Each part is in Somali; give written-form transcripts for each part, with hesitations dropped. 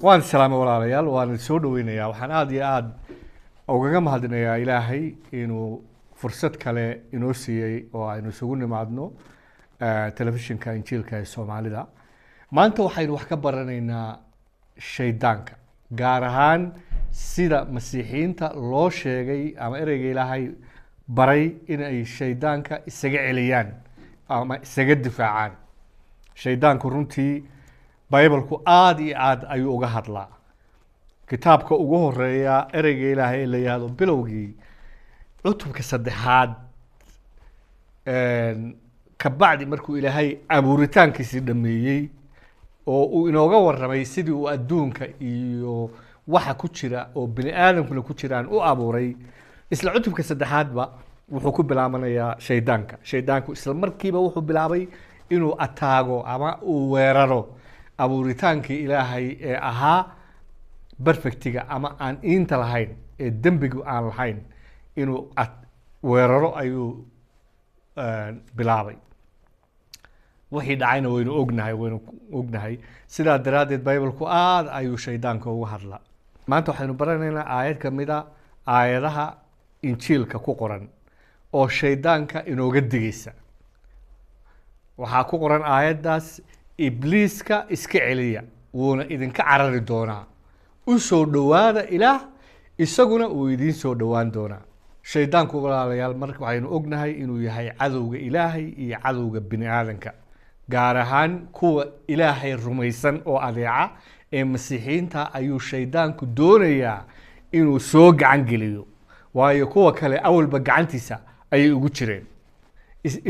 waan salaamay walaalayaal waan soo dhaweynayaa waxaan aad iyo aad ugaga mahadinayaa ilaahay inuu fursad kale inoo siiyey oo aynu isugu nimaadno telefishinka injiilka ee Soomaalida maanta waxaynu wax ka baranaynaa shaydaanka gaar ahaan sida masiixiinta loo sheegay ama ereyga ilaahay baray in ay shaydaanka isaga celiyaan ama isaga difaacaan shaydaanku runtii Bible-ku aad iyo aad ayuu uga hadlaa kitaabka ugu horeeya ereyga ilaahay la yiraahdo bilowgii cutubka saddexaad ka bacdi markuu ilaahay abuuritaankiisa dhameeyay oo uu inooga warramay sidii uu adduunka iyo waxa ku jira oo bini aadamkuna ku jiraan u abuuray isla cutubka saddexaadba wuxuu ku bilaabanayaa shaydaanku isla markiiba wuxuu bilaabay inuu ataago ama uu weeraro abuuritaankii ilaahay ee ahaa perfectiga ama aan inta lahayn ee dembigu aan lahayn inuu weeraro ayuu bilaabay wixii dhacayna waynu ognahay sidaa daraadeed Bible-ku aad ayuu shaydaanka uga hadlaa maanta waxaynu baranaynaa aayad ka mid ah aayadaha injiilka ku qoran oo shaydaanka inooga digaysa waxaa ku qoran aayadaas ibliiska iska celiya wuuna idinka carari doonaa u soo dhawaada ilaah isaguna uu idin soo dhawaan doonaa shaydaanku walaalayaal marka waxaynu ognahay inuu yahay cadowga ilaahay iyo cadowga bini aadanka gaar ahaan kuwa ilaahay rumaysan oo adeeca ee masiixiinta ayuu shaydaanku doonayaa inuu soo gacan geliyo waayo kuwa kale awalba gacantiisa ayay ugu jireen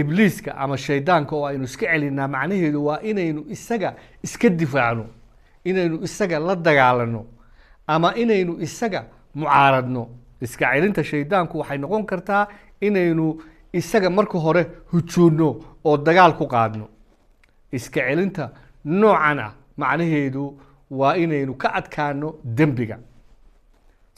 ibliiska ama shaydaanka oo aynu iska celinaa macnaheedu waa inaynu isaga iska difaacno inaynu isaga la dagaalano ama inaynu isaga mucaaradno iska celinta shaydaanku waxay noqon kartaa inaynu isaga marka hore hujuudno oo dagaal ku qaadno iska celinta noocan ah macnaheedu waa inaynu ka adkaano dembiga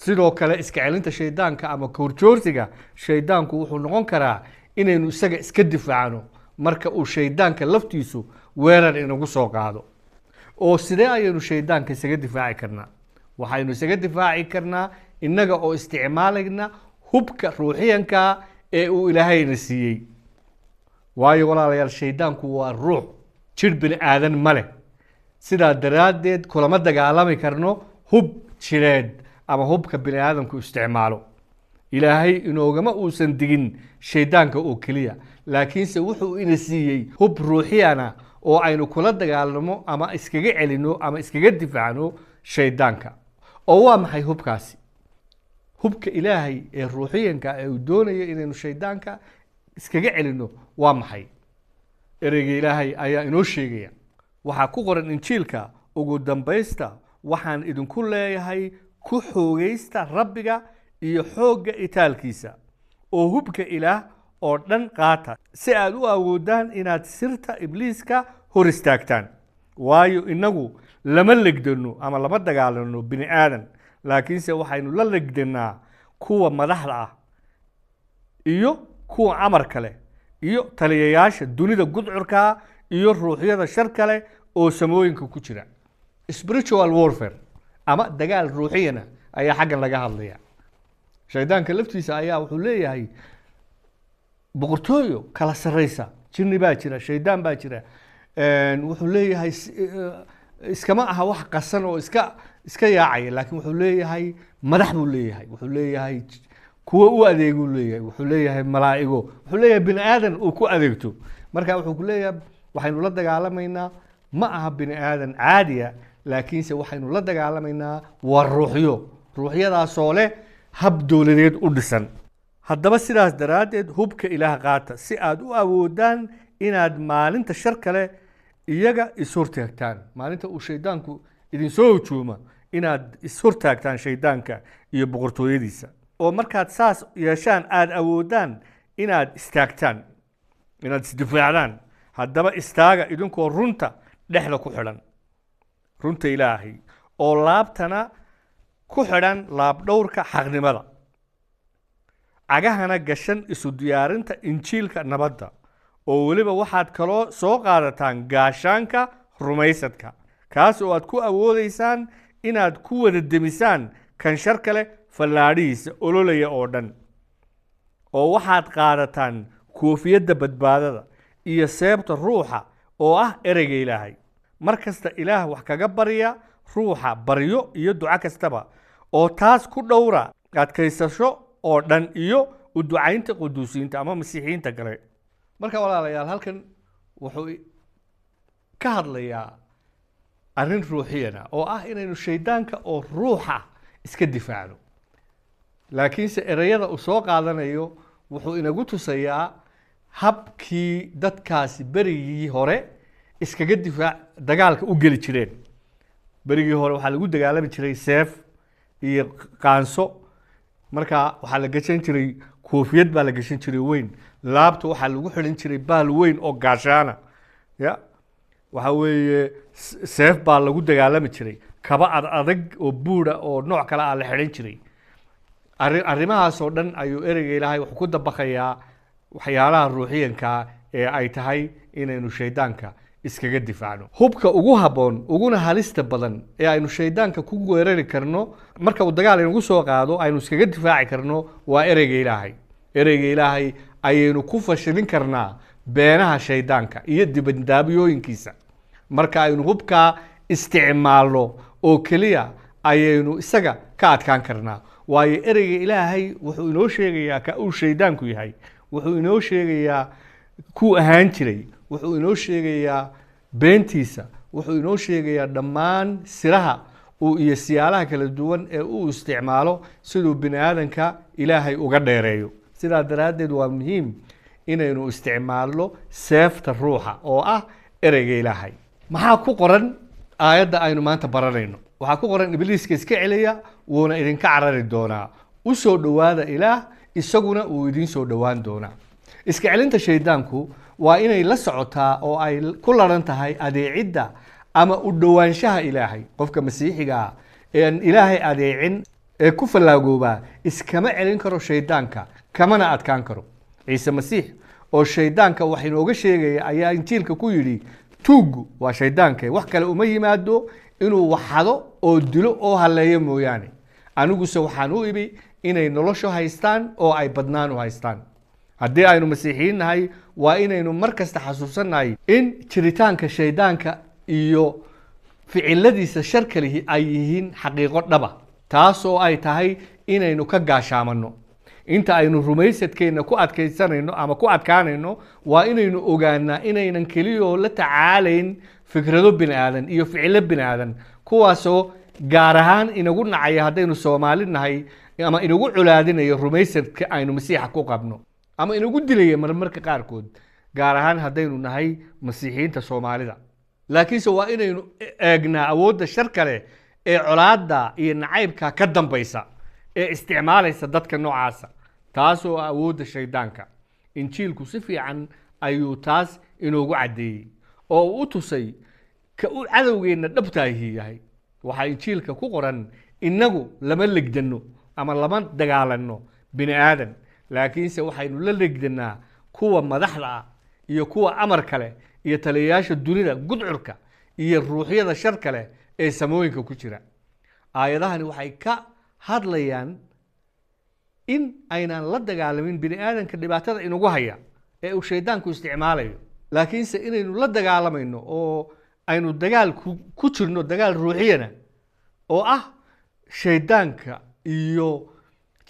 sidoo kale iska celinta shaydaanka ama korjoorsiga shaydaanku wuxuu noqon karaa inaynu isaga iska difaacno marka uu shaydaanka laftiisu weerar inagu soo qaado oo sidee ayaynu shaydaanka isaga difaaci karnaa waxaynu isaga difaaci karnaa innaga oo isticmaalayna hubka ruuxiyanka ee uu ilaahayna siiyey waayo walaalayaal shaydaanku waa ruux jir bini aadan male sidaa daraadeed kulama dagaalami karno hub jireed ama hubka bini aadamku isticmaalo ilaahay inoogama uusan digin shaydaanka oo keliya laakiinse wuxuu ina siiyey hub ruuxiyana oo aynu kula dagaalamo ama iskaga celino ama iskaga difaacno shaydaanka oo waa maxay hubkaasi hubka ilaahay ee ruuxiyanka ee uu doonayo inaynu shaydaanka iskaga celino waa maxay ereyga ilaahay ayaa inoo sheegaya waxaa ku qoran injiilka ugu dambaysta waxaan idinku leeyahay ku xoogaysta rabbiga iyo xoogga itaalkiisa oo hubka ilaah oo dhan qaata si aad u awoodaan inaad sirta ibliiska hor istaagtaan waayo inagu lama legdano ama lama dagaalano bini aadan laakiinse waxaynu la legdanaa kuwa madaxda ah iyo kuwa amar kale iyo taliyayaasha dunida gudcurka iyo ruuxyada shar kale oo samooyinka ku jira spiritual warfare ama dagaal ruuxiyana ayaa xaggan laga hadlaya shaydaanka laftiisa ayaa wuxuu leeyahay boqortooyo kala sareysa jinni baa jira shaydaan baa jira wuxuu leeyahay iskama aha wax qasan oo iska yaacaya laakiin wuxuu leeyahay madax buu leeyahay wuxuu leeyahay kuwa u adeegu leeyahay wuxuu leeyahay malaa'igo wuxuu leeyahay bini aadan uu ku adeegto marka wuxuu ku leeyahay waxaynu la dagaalamaynaa ma aha bini aadan caadiya laakiinse waxaynu la dagaalamaynaa waa ruuxyadaasoo leh hab dowladeed u dhisan haddaba sidaas daraadeed hubka ilaah qaata si aad u awoodaan inaad maalinta shar kale iyaga ishortaagtaan maalinta uu shaydaanku idin soo hujuuma inaad ishortaagtaan shaydaanka iyo boqortooyadiisa oo markaad saas yeeshaan aad awoodaan inaad istaagtaan inaad isdifaacdaan haddaba istaaga idinkoo runta dhexda ku xidhan runta ilaahay oo laabtana ku xidhan laabdhowrka xaqnimada cagahana gashan isu diyaarinta injiilka nabadda oo weliba waxaad kaloo soo qaadataan gaashaanka rumaysadka kaas oo aad ku awoodaysaan inaad ku wada demisaan kan shar kale fallaadhihiisa ololaya oo dhan oo waxaad qaadataan koofiyadda badbaadada iyo seebta ruuxa oo ah ereyga ilaahay mar kasta ilaah wax kaga barya ruuxa baryo iyo duco kastaba oo taas ku dhowra adkaysasho oo dhan iyo u ducaynta quduusiinta ama masiixiyiinta kale marka walaalayaal halkan wuxuu ka hadlayaa arrin ruuxiyana oo ah inaynu shaydaanka oo ruuxa iska difaacno laakiinse ereyada uu soo qaadanayo wuxuu inagu tusayaa habkii dadkaasi berigii hore iskaga dagaalka u geli jireen berigii hore waxaa lagu dagaalami jiray seef iyo qaanso markaa waxaa la gashan jiray koofiyad baa la gashan jiray weyn laabta waxaa lagu xidhan jiray baal weyn oo gaashaana ya waxa weeye seef baa lagu dagaalami jiray kaba adag oo buudha oo nooc kale ah la xidhan jiray arrimahaas oo dhan ayuu ereyga ilaahay wuxuu ku dabaqayaa waxyaalaha ruuxiyanka ee ay tahay inaynu shaydaanka iskaga difaacno hubka ugu habboon uguna halista badan ee aynu shaydaanka ku weerari karno marka uu dagaal inagu soo qaado aynu iskaga difaaci karno waa ereyga ilaahay ereyga ilaahay ayaynu ku fashilin karnaa beenaha shaydaanka iyo dibandaabyooyinkiisa marka aynu hubkaa isticmaalno oo keliya ayaynu isaga ka adkaan karnaa waayo ereyga ilaahay wuxuu inoo sheegayaa ka uu shaydaanku yahay wuxuu inoo sheegayaa ku ahaan jiray wuxuu inoo sheegayaa beentiisa wuxuu inoo sheegayaa dhammaan siraha iyo siyaalaha kala duwan ee uu isticmaalo siduu bini aadanka ilaahay uga dheereeyo sidaa daraaddeed waa muhiim inaynu isticmaalno seefta ruuxa oo ah ereyga ilaahay maxaa ku qoran aayadda aynu maanta baranayno waxaa ku qoran ibliiska iska celiya wuuna idinka carari doonaa u soo dhowaada ilaah isaguna uu idiin soo dhowaan doonaa iska celinta shaydaanku waa inay la socotaa oo ay ku laran tahay adeecidda ama u dhowaanshaha ilaahay qofka masiixiga ah ee aan ilaahay adeecin ee ku fallaagoobaa iskama celin karo shaydaanka kamana adkaan karo ciise masiix oo shaydaanka wax inooga sheegaya ayaa injiilka ku yidhi tuuggu waa shaydaanke wax kale uma yimaado inuu waxado oo dilo oo halleeyo mooyaane aniguse waxaan u ibi inay nolosho haystaan oo ay badnaan u haystaan haddii aynu masiixiyiin nahay waa inaynu mar kasta xasuusannahay in jiritaanka shaydaanka iyo ficiladiisa sharkalihi ay yihiin xaqiiqo dhaba taasoo ay tahay inaynu ka gaashaamanno inta aynu rumaysadkeenna ku adkaysanayno ama ku adkaanayno waa inaynu ogaanaa inaynan keliyoo la tacaalayn fikrado bini aadan iyo ficilo bini aadan kuwaasoo gaar ahaan inagu nacaya haddaynu soomaali nahay ama inagu colaadinayo rumaysadka aynu masiixa ku qabno ama inagu dilaya marmarka qaarkood gaar ahaan haddaynu nahay masiixiyiinta soomaalida laakiinse waa inaynu eegnaa awoodda shar kale ee colaadda iyo nacaybka ka dambaysa ee isticmaalaysa dadka noocaasa taasoo awoodda shaydaanka injiilku si fiican ayuu taas inoogu caddeeyey oo u tusay ka uu cadowgeenna dhabtaahi yahay waxaa injiilka ku qoran innagu lama legdanno ama lama dagaalanno bini aadan laakiinse waxaynu la legdanaa kuwa madaxda ah iyo kuwa amar kale iyo taliyayaasha dunida gudcurka iyo ruuxyada shar kale ee samooyinka ku jira aayadahani waxay ka hadlayaan in aynaan la dagaalamin bini aadanka dhibaatada inagu haya ee uu shaydaanku isticmaalayo laakiinse inaynu la dagaalamayno oo aynu dagaal ku jirno dagaal ruuxiyana oo ah shaydaanka iyo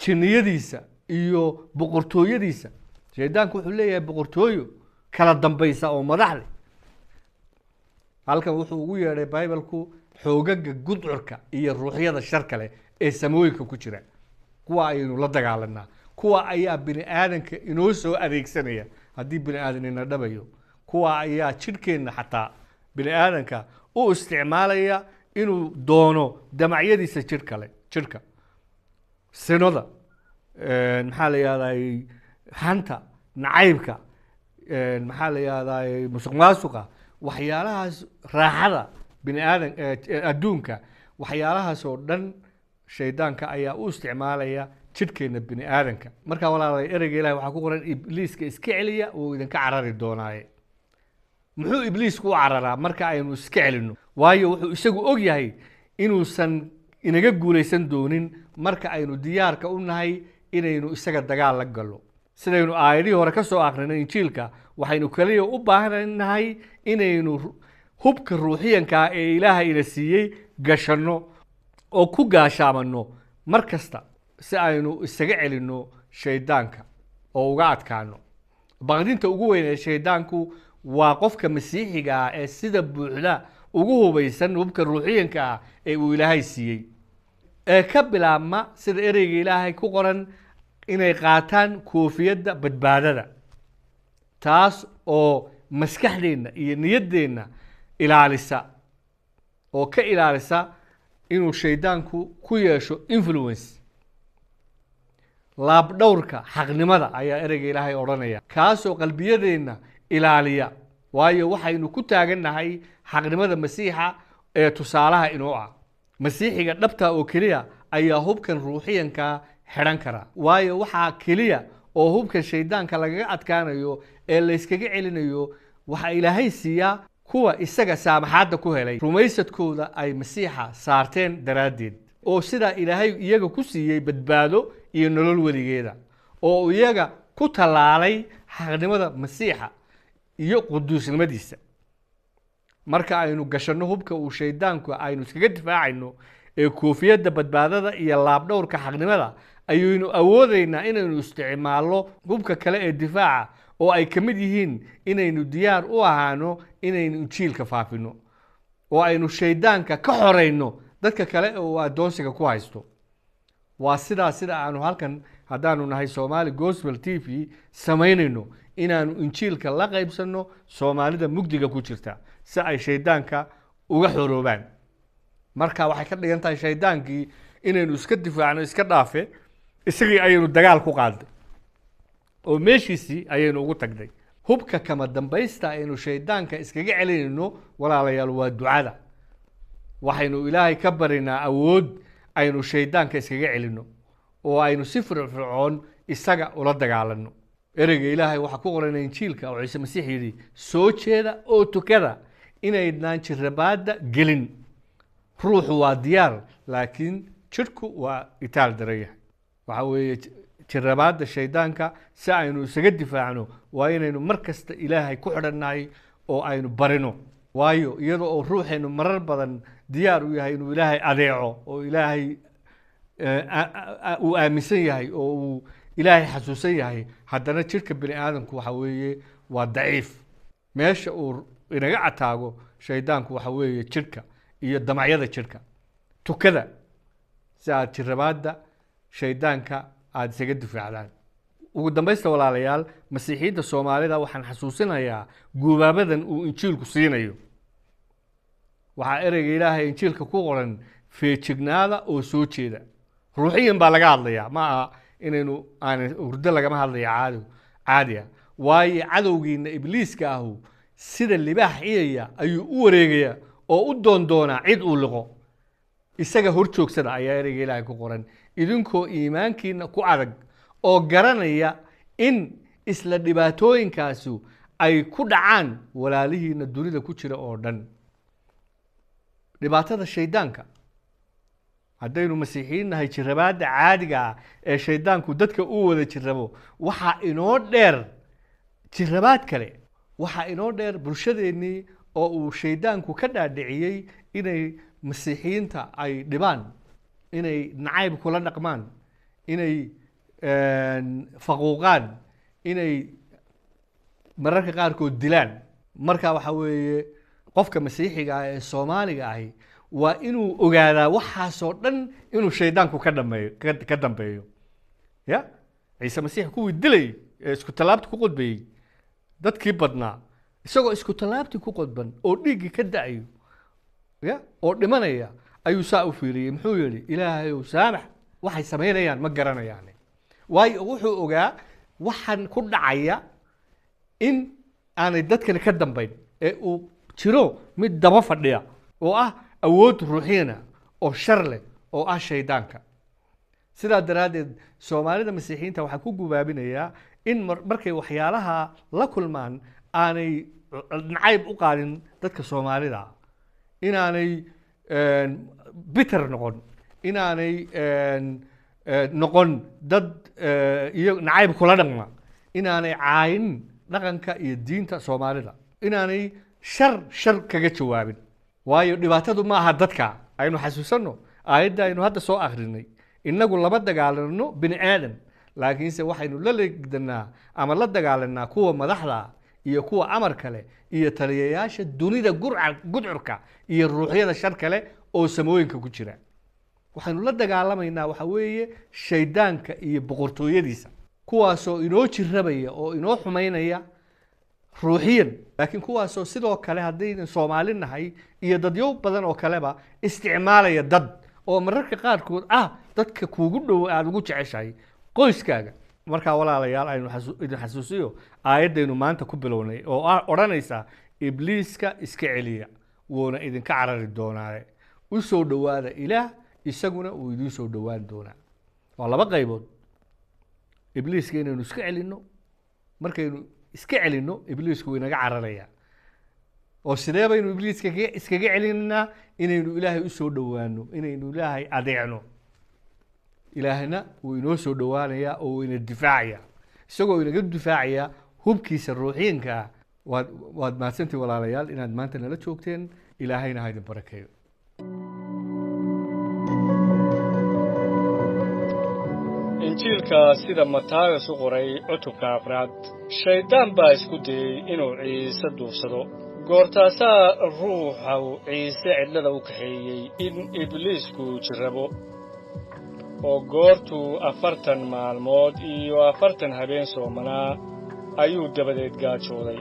jinniyadiisa iyo boqortooyadiisa shaydaanku wuxuu leeyahay boqortooyo kala dambaysa oo madax leh halkan wuxuu ugu yeedhay baybalku xoogaga gudcurka iyo ruuxyada shar kale ee samooyinka ku jira kuwa ayaynu la dagaalanaa kuwa ayaa bini aadanka inoo soo adeegsanaya haddii bini aadan ina dhabayo kuwa ayaa jidhkeenna xataa bini aadanka u isticmaalaya inuu doono damacyadiisa jidhka sinoda maxaa la yihahday hanta nacaybka maxaa la yihahday musuq maasuqa waxyaalahaas raaxada bini aadan adduunka waxyaalahaas oo dhan shaydaanka ayaa u isticmaalaya jidhkeenna bini aadanka markaa walaalay ereyga ilahi waxaa ku qoran ibliiska iska celiya uu idinka carari doonaaye muxuu ibliisku u cararaa marka aynu iska celinno waayo wuxuu isagu og yahay inuusan inaga guulaysan doonin marka aynu diyaarka u nahay inaynu isaga dagaal la gallo sidaynu aayadihii hore ka soo akrinay injiilka waxaynu kaliya u baahanahay inaynu hubka ruuxiyanka ee ilaahay ina siiyey gashanno oo ku gaashaamanno mar kasta si aynu isaga celinno shaydaanka oo uga adkaano baqdinta ugu weyn ee shaydaanku waa qofka masiixiga ah ee sida buuxda ugu hubaysan hubka ruuxiyanka ah ee uu ilaahay siiyey ee ka bilaabma sida ereyga ilaahay ku qoran inay qaataan koofiyadda badbaadada taas oo maskaxdeenna iyo niyaddeenna ilaalisa oo ka ilaalisa inuu shaydaanku ku yeesho influence laabdhowrka xaqnimada ayaa ereyga ilaahay odhanaya kaasoo qalbiyadeenna ilaaliya waayo waxaynu ku taagannahay xaqnimada masiixa ee tusaalaha inoo ah masiixiga dhabta oo keliya ayaa hubkan ruuxiyanka xidhan kara waayo waxaa keliya oo hubkan shaydaanka lagaga adkaanayo ee layskaga celinayo waxaa ilaahay siiyaa kuwa isaga saamaxaadda ku helay rumaysadkooda ay masiixa saarteen daraaddeed oo sidaa ilaahay iyaga ku siiyey badbaado iyo nolol weligeeda oo iyaga ku tallaalay xaqnimada masiixa iyo quduusnimadiisa marka aynu gashanno hubka uu shaydaanku aynu iskaga difaacayno ee koofiyadda badbaadada iyo laabdhowrka xaqnimada ayaynu awoodaynaa inaynu isticmaalno hubka kale ee difaaca oo ay ka mid yihiin inaynu diyaar u ahaano inaynu injiilka faafino oo aynu shaydaanka ka xorayno dadka kale oo addoonsiga ku haysto waa sida aanu halkan haddaanu nahay Somali Gospel TV samaynayno inaanu injiilka la qaybsanno Soomaalida mugdiga ku jirta si ay shaydaanka uga xoroobaan marka waxay ka dhigan tahay shaydaankii inaynu iska difaacno iska dhaafe isagii ayaynu dagaal ku qaaday oo meeshiisii ayaynu ugu tagnay hubka kama dambaysta aynu shaydaanka iskaga celinayno walaalayaal waa ducada waxaynu ilaahay ka barinaa awood aynu shaydaanka iskaga celino oo aynu si firfircoon isaga ula dagaalanno ereyga ilaahay waxa ku qoran injiilka oo Ciise Masiix yiri soo jeeda oo tukada inaydnaan jirrabaada gelin ruuxu waa diyaar laakiin jirku waa itaal daraya waxa weeye jirrabaada shaydaanka si aynu isaga difaacno waa inaynu markasta ilaahay ku xidhannahay oo aynu barino waayo iyadoo oo ruuxeenu marar badan diyaar u yahay inuu ilaahay adeeco oo ilaahay uu aaminsan yahay oo uu ilaahay xasuusan yahay haddana jirka bini aadamku waxa weeye waa daciif meesha uu inaga ataago shaydaanku waxa weeye jirka iyo damacyada jirka tukada si aad jirrabaada shaydaanka aad isaga difaacdaan ugu dambaysta walaalayaal masiixiinta Soomaalida waxaan xasuusinayaa guubaabadan uu injiilku siinayo waxa ereyga ilaahay injiilka ku qoran feejignaada oo soo jeeda ruuxiyan baa laga hadlayaa ma aha inaynu aan urdo lagama hadlayo caadiya waayo cadowgiina ibliiska ahu sida libaax iyaya ayuu u wareegaya oo u doondoona cid uu liqo isaga hor joogsada ayaa ereyga ilaahay ku qoran idinkoo iimaankiina ku adag oo garanaya in isla dhibaatooyinkaasu ay ku dhacaan walaalihiina dunida ku jira oo dhan dhibaatada shaydaanka haddaynu masiixiin nahay jirrabaada caadiga ah ee shaydaanku dadka u wada jirrabo waxaa inoo dheer jirrabaad kale waxaa inoo dheer bulshadeennii oo uu shaydaanku ka dhaadhiciyey inay masiixiyiinta ay dhibaan inay nacayb kula dhaqmaan inay faquuqaan inay mararka qaarkood dilaan marka waxa weeye qofka masiixiga ah ee Soomaaliga ahi waa inuu ogaadaa waxaasoo dhan inuu shaydaanku ka dambeeyo ya Ciise Masiix kuwii dilay ee isku talaabta ku qodbayay dadkii badnaa isagoo isku talaabti ku qodban oo dhiigi ka da'ayo ya oo dhimanaya ayuu saa u fiiriyay muxuu yiri ilaahay uu saamax waxay sameeyaan ma garanayaan waayo wuxuu ogaa waxan ku dhacaya in aanay dadkan ka dambeyn ee uu jiro mid daba fadhiya oo ah awood ruuxiyana oo shar leh oo ah shaydaanka sidaa daraadeed Soomaalida masiixiinta waxa ku gubaabinaya in markay waxyaalaha la kulmaan aanay nacayb u qaadin dadka Soomaalida inaanay bitter noqon inaanay noqon dad iyo nacayb kula dhaqma inaanay caayin dhaqanka iyo diinta Soomaalida inaanay shar kaga jawaabin waayo dhibaatadu ma aha dadka aynu xasuusano aayadda aynu hadda soo akhrinay inagu laba dagaalano bini aadan laakiinse waxaynu la leegdanaa ama la dagaalanaa kuwa madaxda iyo kuwa amar kale iyo taliyayaasha dunida gudcurka iyo ruuxyada shar kale oo samooyinka ku jira waxaynu la dagaalamaynaa waxa weeye shaydaanka iyo boqortooyadiisa kuwaasoo inoo jirrabaya oo inoo xumaynaya ruuxiyan laakiin kuwaasoo sidoo kale haddaynan Soomaali nahay iyo dadyo badan oo kaleba isticmaalaya dad oo mararka qaarkood dadka kuugu dhow aad ugu jeceshahay qoyskaaga marka walaalayaal aynu idin xasuusiyo aayadaynu maanta ku bilownay oo oranaysa ibliiska iska celiya woona idinka carari doonaa u soo dhawaada ilaah isaguna uu idin soo dhawaan doonaa waa laba qaybood ibliiska inaynu iska celino markaynu iska celino ibliisku inaga cararaya oo sidee baynu ibliiska iskaga celinaa inaynu ilaahay u soo dhawaano inaynu ilaahay adeecno ilaahna uu inoo soo dhawaanaya oo ina difaacaya isagoo inaga difaacaya hubkiisa ruuxiinka waad mahadsantii walaalayaal inaad maanta nala joogteen ilaahayna ha idin barakeeyo injiilka sida Matayos u qoray cutubka 4 shaydaan baa isku dayay inuu Ciise duufsado goortaasaa ruuxa Ciise cidlada u kaxeeyey in ibliisku jirrabo oo goortuu 40 maalmood iyo 40 habeen soomanaa ayuu dabadeed gaajooday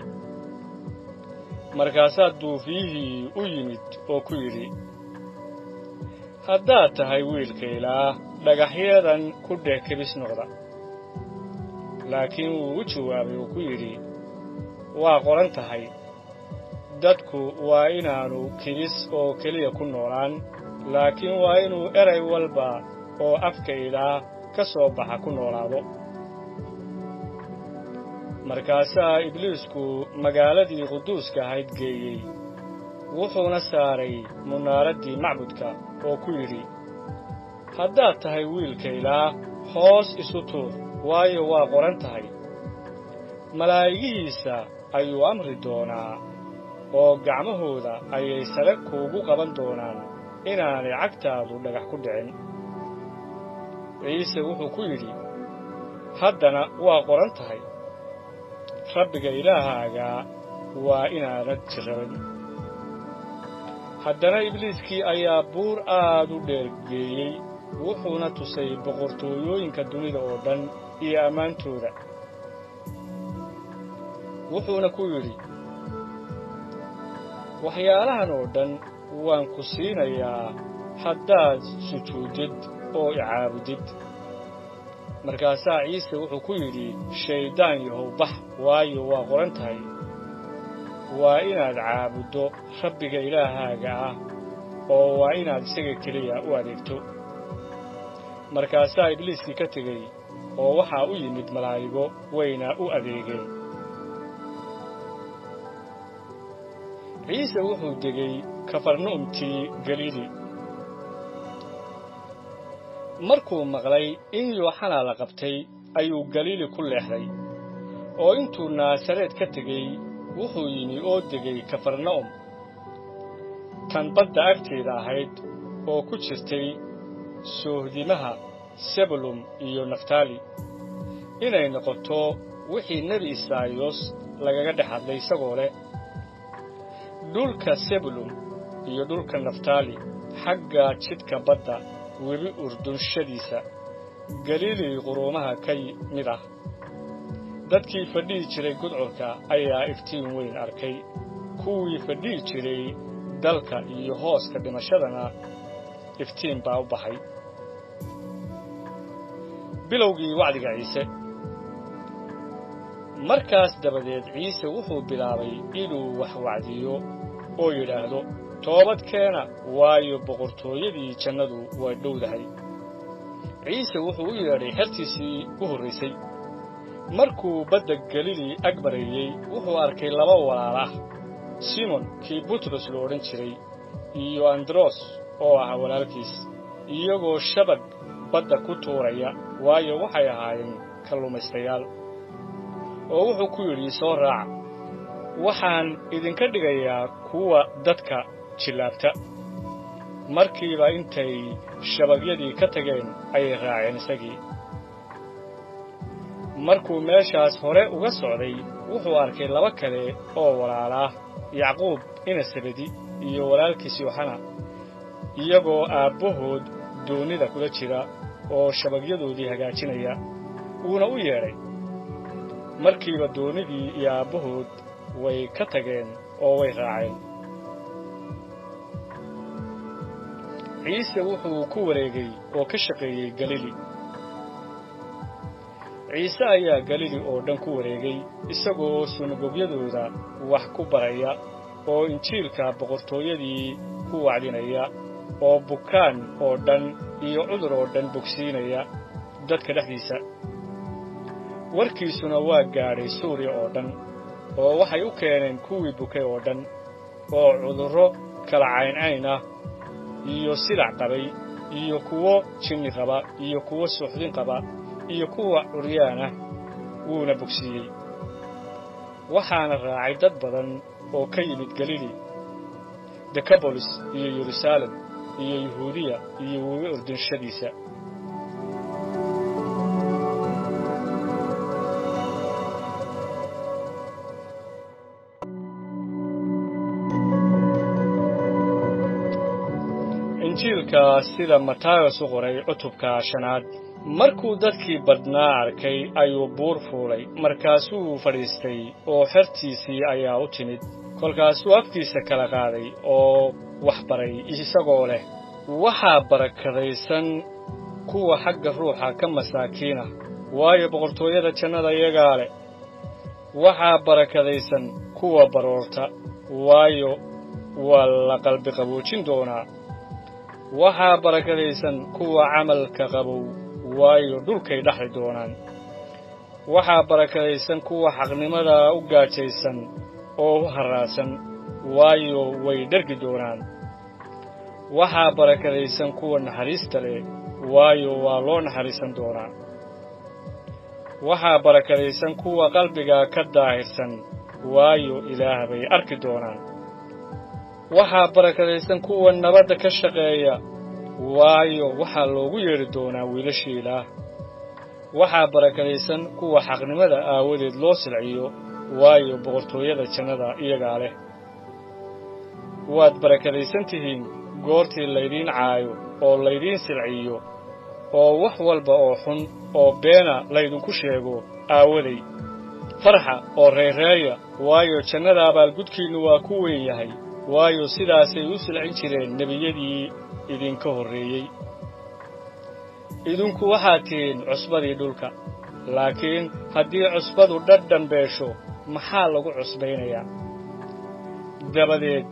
markaasaa duufiyihii u yimid oo ku yidhi haddaad tahay wiilka Ilaah dhagaxyadan ku dheh kibis noqda laakiin wuu u jawaabay oo ku yidhi waa qoran tahay dadku waa inaanu kibis oo keliya ku noolaan laakiin waa inuu eray walba oo afka Ilaah ka soo baxa ku noolaado markaasaa ibliisku magaaladii quduuska ahayd geeyey wuxuuna saaray munaaradii macbudka oo ku yidhi haddaad tahay wiilka Ilaah hoos isu tuur waayo waa qoran tahay malaa'igihiisa ayuu amri doonaa oo gacmahooda ayay sare kuugu qaban doonaan inaanay cagtaadu dhagax ku dhicin Ciise wuxuu ku yidhi haddana waa qoran tahay rabbiga ilaahaaga waa inaanad jirrabin haddana ibliiskii ayaa buur aad u dheer geeyey wuxuuna tusay boqortooyooyinka dunida oo dhan iyo ammaantooda wuxuuna ku yidhi waxyaalahan oo dhan waan ku siinayaa haddaad sujuudid oo icaabudid markaasaa Ciise wuxuu ku yidhi shaydaan yahow bax waayo waa qoran tahay waa inaad caabuddo rabbiga ilaahaaga oo waa inaad isaga keliya u adeegto markaasaa ibliiskii ka tegey oo waxaa u yimid malaa'igo wayna u adeegeen Ciise wuxuu degay Kafarnaumtii Galiili markuu maqlay in Yooxana la qabtay ayuu Galiili ku leexday oo intuu Naasareed ka tegey wuxuu yimi oo degay Kafarnaum tan badda agteeda ahayd oo ku jirtay soohdimaha Sebulun iyo Naftali inay noqoto wixii Nabi Isaayos lagaga dhex hadlay isagoo leh dhulka Sebulun iyo dhulka Naftali xagga jidka badda webi Urdunshadiisa Galiili quruumaha ka mid ah dadkii fadhii jiray gudcurka ayaa iftiin weyn arkay kuwii fadhii jiray dalka iyo hooska dhimashadana iftiin baa u baxay bilowgii wacdiga Ciise markaas dabadeed Ciise wuxuu bilaabay inuu wax wacdiyo oo yiraahdo toobad keena waayo boqortooyadii jannadu waa dhowdahay Ciise wuxuu u yeedhay xertiisii u horeysay markuu badda Galiili agbareeyay wuxuu arkay laba walaal ah Simon kii Butros loo oran jiray iyo andros oo ah walaalkiis iyagoo shabag badda ku tuuraya waayo waxay ahaayeen kalluumaystayaal oo wuxuu ku yidhi soo raaca waxaan idinka dhigayaa kuwa dadka jilaabta markiiba intay shabagyadii ka tageen ayay raaceen isagii markuu meeshaas hore uga socday wuxuu arkay laba kale oo walaala Yacquub ina Sebedi iyo walaalkiis Yohana iyagoo aabbahood doonida kula jira oo shabagyadoodii hagaajinaya uuna u yeeray markiiba doonidii iyo aabbahood way ka tageen oo way raaceen ciise wuxuu ku wareegay oo ka shaqeeyay Galili ciise ayaa Galili oo dhan ku wareegay isagoo sunagogyadooda wax ku baraya oo injiilka boqortooyadii ku wacdinaya oo bukaan oo dhan iyo cudur oo dhan bogsiinaya dadka dhexdiisa warkiisuna waa gaadhay Suuriya oo dhan oo waxay u keeneen kuwii bukay oo dhan oo cudurro kala cayn ah iyo silac qabay iyo kuwo jinni qaba iyo kuwo suuxdin qaba iyo kuwa curyaana wuuna bogsiiyey waxaana raacay dad badan oo ka yimid Galili Decapolis iyo Yerusalem iyo Yahuudiya iyo Urdunshadiisa injiilka sida Matayos u qoray cutubka 5 markuu dadkii badnaa arkay ayuu buur fuulay markaasuu fadhiistay oo xertiisii ayaa u timid kolkaasuu afkiisa kala qaaday oo wax baray isagoo leh waxaa barakadaysan kuwa xagga ruuxa ka masaakiina waayo boqortooyada jannada iyagaa leh waxaa barakadaysan kuwa baroorta waayo waa la qalbi qaboojin doonaa waxaa barakadaysan kuwa camalka qabow waayo dhulkay dhaxli doonaan waxaa barakadaysan kuwa xaqnimada u gaajaysan oo u haraasan waayo way dhergi doonaan waxaa barakadaysan kuwa naxariista leh waayo waa loo naxariisan doonaa waxaa barakadaysan kuwa qalbiga ka daahirsan waayo Ilaah bay arki doonaan waxaa barakadaysan kuwa nabadda ka shaqeeya waayo waxaa loogu yeeri doonaa wiilashii Ilaah waxaa barakadaysan kuwa xaqnimada aawadeed loo silciyo waayo boqortooyada jannada iyagaa leh waad barakadaysan tihiin goortii laydiin caayo oo laydiin silciyo oo wax walba oo xun oo beena laydinku sheego aawaday farxa oo reereeya waayo jannada abaalgudkiinnu waa ku weyn yahay waayo sidaasay u silcin jireen nebiyadii idinka horreeyey idinku waxaad tihiin cusbadii dhulka laakiin haddii cusbadu dhadhan beesho maxaa lagu cusbaynayaa dabadeed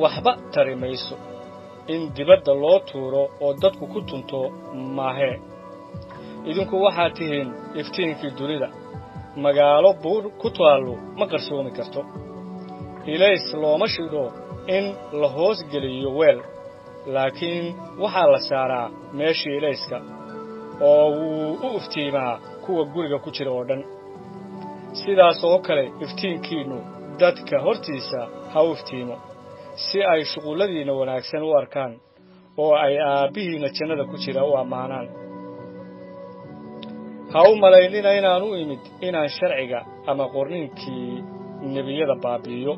waxba tari mayso in dibadda loo tuuro oo dadku ku tunto maahee idinku waxaad tihiin iftiinkii dunida magaalo buur ku taallo ma qarsoomi karto ilays looma shido in la hoos geliyo weel laakiin waxaa la saaraa meeshii ilayska oo wuu u iftiimaa kuwa guriga ku jira oo dhan sidaas oo kale iftiinkiinnu dadka hortiisa ha u iftiimo si ay shuqulladiina wanaagsan u arkaan oo ay aabbihiina jannada ku jira u ammaanaan ha u malaynina inaan u imid inaan sharciga ama qorniinkii nebiyada baabi'iyo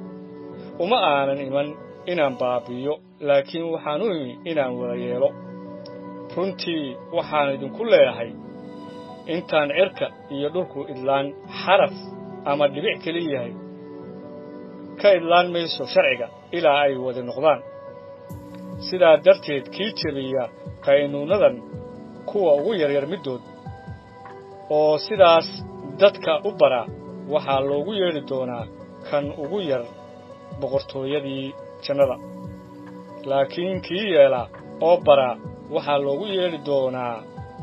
uma aanan iman inaan baabi'iyo laakiin waxaan u imi inaan wada yeelo runtii waxaan idinku leeyahay intaan cirka iyo dhulku idlaan xaraf ama dhibic keli yahay ka idlaan mayso sharciga ilaa ay wada noqdaan sidaa darteed kii jebiya qaynuunadan kuwa ugu yaryar middood oo sidaas dadka u bara waxaa loogu yeedhi doonaa kan ugu yar boqortooyadii jannada laakiin kii yeela oo bara waxaa loogu yeedhi doonaa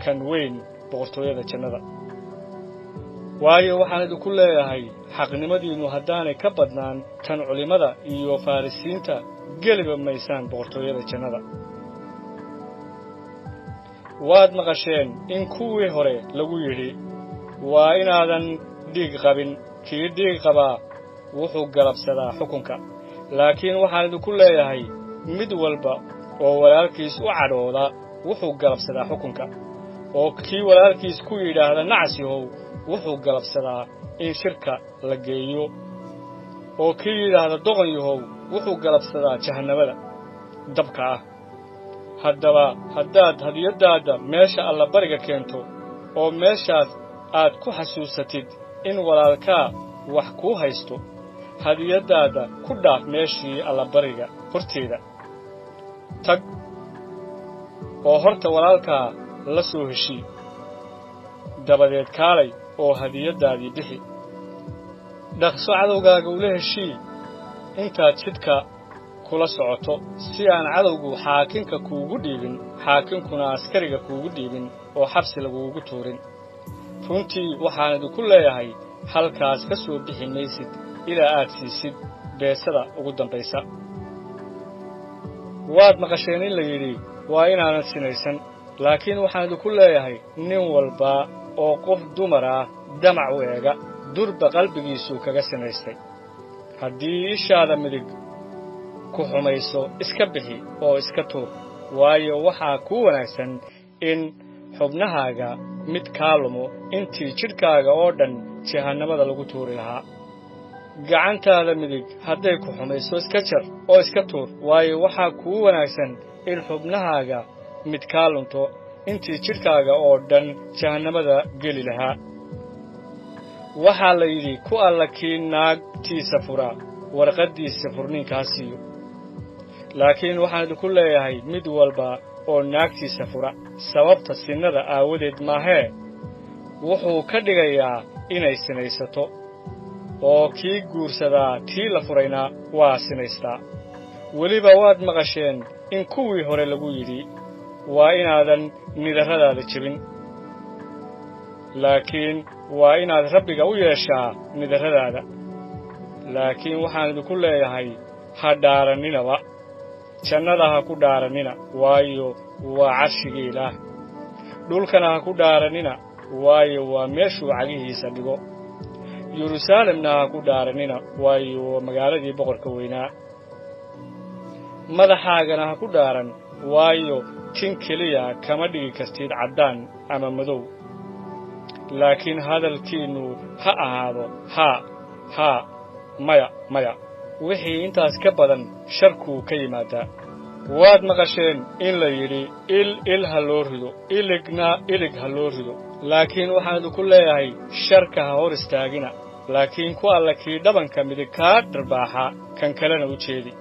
kan weyn boqortooyada jannada waayo waxaan idinku leeyahay xaqnimadiinnu haddaanay ka badnaan tan culimada iyo farisiinta geliba maysaan boqortooyada jannada waad maqasheen in kuwii hore lagu yidhi waa inaadan dhiig qabin kii dhiig qabaa wuxuu galabsadaa xukunka laakiin waxaan idinku leeyahay mid walba oo walaalkiis u cadhooda wuxuu galabsadaa xukunka oo kii walaalkiis ku yidhaahda nacsihow wuxuu galabsadaa in shirka la geeyo oo kii yidhaahda doqonyahow wuxuu galabsadaa jahannamada dabka ah haddaba haddaad hadiyaddaada meesha allabariga keento oo meeshaas aad ku xasuusatid in walaalkaa wax kuu haysto hadiyaddaada ku dhaaf meeshii allabariga horteeda tag oo horta walaalkaa la soo heshii dabadeed kaalay oo hadiyaddaadii bixi dhaqso cadowgaaga ula heshii intaad jidka kula socoto si aan cadowgu xaakinka kuugu dhiibin xaakinkuna askariga kuugu dhiibin oo xabsi laguugu tuurin runtii waxaan idinku leeyahay halkaas ka soo bixi maysid ilaa aad siisid beesada ugu dambaysa waad maqasheen in la yidhi waa inaanan sinaysan laakiin waxaan idinku leeyahay nin walba oo qof dumar ah damac u eega durba qalbigiisuu kaga sinaystay haddii ishaada midig ku xumayso iska bixi oo iska tuur waayo waxaa kuu wanaagsan in xubnahaaga mid kaa lumo intii jidhkaaga oo dhan jahannamada lagu tuuri lahaa gacantaada midig hadday ku xumayso iska jar oo iska tuur waayo waxaa kuu wanaagsan in xubnahaaga mid kaa lunto intii jidhkaaga oo dhan jahannamada geli lahaa waxaa la yidhi ku alla kii naagtiisa fura warqaddiisa furniinkaa siiyo laakiin waxaan idinku leeyahay mid walba oo naagtiisa fura sababta sinnada aawadeed maahee wuxuu ka dhigayaa inay sinaysato oo kii guursadaa tii la furayna waa sinaystaa weliba waad maqasheen in kuwii hore lagu yidhi waa inaadan nidarradaada jebin laakiin waa inaad rabbiga u yeeshaa nidarradaada laakiin waxaan idinku leeyahay ha dhaaranninaba jannada ha ku dhaarannina waayo waa carshigii ilaah dhulkana ha ku dhaarannina waayo waa meeshuu cagihiisa dhigo yeruusaalemna ha ku dhaarannina waayo waa magaaladii boqorka weynaa madaxaagana ha ku dhaaran waayo tin keliya kama dhigi kartid caddaan ama madow laakiin hadalkiinnu ha ahaado haa maya wixii intaas ka badan sharkuu ka yimaadaa waad maqasheen in la yidhi il ha loo rido iligna ilig ha loo rido laakiin waxaan idinku leeyahay sharka ha hor istaagina laakiin ku alla kii dhabanka midig kaa dharbaaxa kan kalena u jeedi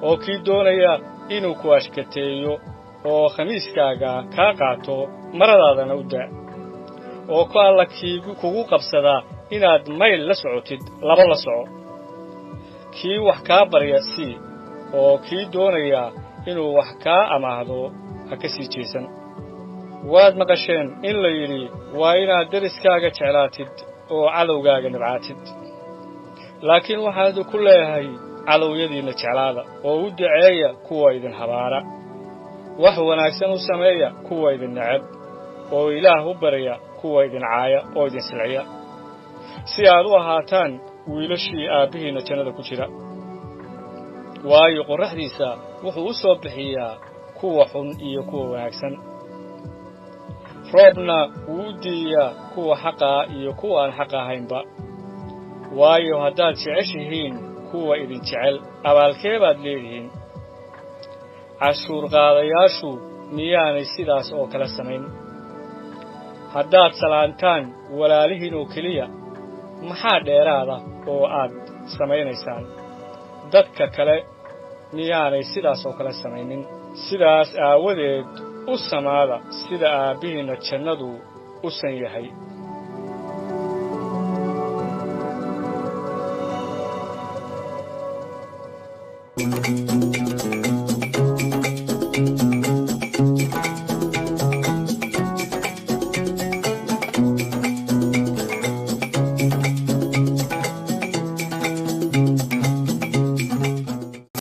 oo kii doonaya inuu ku ashkateeyo oo khamiiskaaga kaa qaato maradaadana u daa oo ku alla kii kugu qabsadaa inaad mayl la socotid laba la soco kii wax kaa barya sii oo kii doonaya inuu wax kaa amaahdo ha ka sii jeesan waad maqasheen in la yidhi waa inaad deriskaaga jeclaatid oo cadowgaaga nibcaatid laakiin waxaan idinku leeyahay cadowyadiinna jeclaada oo u duceeya kuwa idin habaara wax wanaagsan u sameeya kuwa idin neceb oo ilaah u barya kuwa idin caaya oo idin silciya si aad u ahaataan wiilashii aabbihiinna jannada ku jira waayo qorraxdiisa wuxuu u soo bixiyaa kuwa xun iyo kuwa wanaagsan roobna wuu u diiyaa kuwa xaqaa iyo kuwa aan xaq ahaynba waayo haddaad jeceshihiin kuwa idin jecel abaalkee baad leedihiin cashuurqaadayaashu miyaanay sidaas oo kale samayn haddaad salaantaan walaalihiin oo keliya maxaa dheeraada oo aad samaynaysaan dadka kale miyaanay sidaas oo kale samaynin sidaas aawadeed u samaada sida aabbihiinna jannadu u san yahay